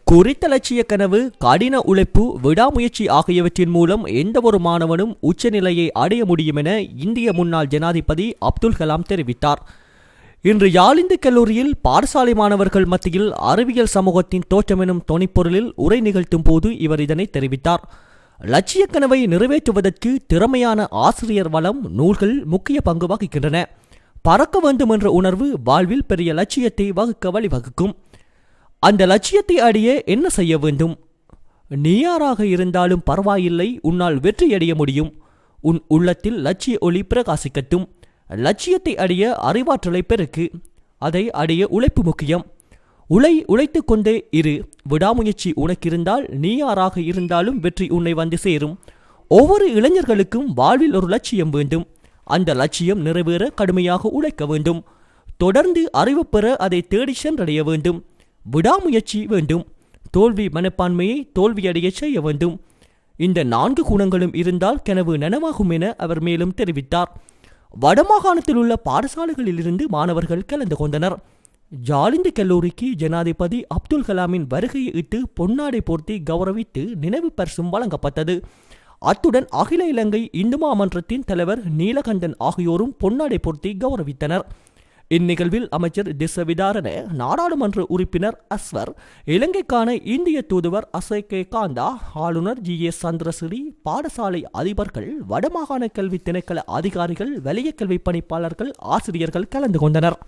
குறித்த லட்சிய கனவு, கடின உழைப்பு, விடாமுயற்சி ஆகியவற்றின் மூலம் எந்தவொரு மாணவனும் உச்சநிலையை அடைய முடியும் என இந்திய முன்னாள் ஜனாதிபதி அப்துல் கலாம் தெரிவித்தார். இன்று யாழிந்து கல்லூரியில் பாடசாலை மாணவர்கள் மத்தியில் அறிவியல் சமூகத்தின் தோற்றம் எனும் தொனிப்பொருளில் உரை நிகழ்த்தும் போது இவர் இதனை தெரிவித்தார். லட்சிய கனவை நிறைவேற்றுவதற்கு திறமையான ஆசிரியர் வளம், நூல்கள் முக்கிய பங்கு வகிக்கின்றன. பறக்க வேண்டும் என்ற உணர்வு வாழ்வில் பெரிய லட்சியத்தை வகுக்க வழிவகுக்கும். அந்த லட்சியத்தை அடைய என்ன செய்ய வேண்டும்? நீ யாராக இருந்தாலும் பரவாயில்லை, உன்னால் வெற்றியடைய முடியும். உன் உள்ளத்தில் லட்சிய ஒளி பிரகாசிக்கட்டும். லட்சியத்தை அடைய அறிவாற்றலை பெருக்கு. அதை அடைய உழைப்பு முக்கியம். உழைத்து கொண்டே இரு. விடாமுயற்சி உனக்கிருந்தால் நீ யாராக இருந்தாலும் வெற்றி உன்னை வந்து சேரும். ஒவ்வொரு இளைஞர்களுக்கும் வாழ்வில் ஒரு லட்சியம் வேண்டும். அந்த லட்சியம் நிறைவேற கடுமையாக உழைக்க வேண்டும். தொடர்ந்து அறிவு பெற அதை தேடி சென்றடைய வேண்டும். விடாமுயற்சி வேண்டும். தோல்வி மனப்பான்மையை தோல்வியடைய செய்ய வேண்டும். இந்த 4 குணங்களும் இருந்தால் கனவு நனவாகும் என அவர் மேலும் தெரிவித்தார். வடமாகாணத்தில் உள்ள பாடசாலைகளிலிருந்து மாணவர்கள் கலந்து கொண்டனர். யாழிந்து கல்லூரிக்கு ஜனாதிபதி அப்துல் கலாமின் வருகையை இட்டு பொன்னாடை போர்த்தி கௌரவித்து நினைவு பரிசும் வழங்கப்பட்டது. அத்துடன் அகில இலங்கை இந்து மாமன்றத்தின் தலைவர் நீலகண்டன் ஆகியோரும் பொன்னாடை போர்த்தி கௌரவித்தனர். இந்நிகழ்வில் அமைச்சர் திசவிதாரன, நாடாளுமன்ற உறுப்பினர் அஸ்வர், இலங்கைக்கான இந்திய தூதுவர் அசேகே காந்தா, ஆளுநர் GS சந்திரசிறி, பாடசாலை அதிபர்கள், வடமாகாண கல்வி திணைக்கள அதிகாரிகள், வலய கல்வி பணிப்பாளர்கள், ஆசிரியர்கள் கலந்து கொண்டனர்.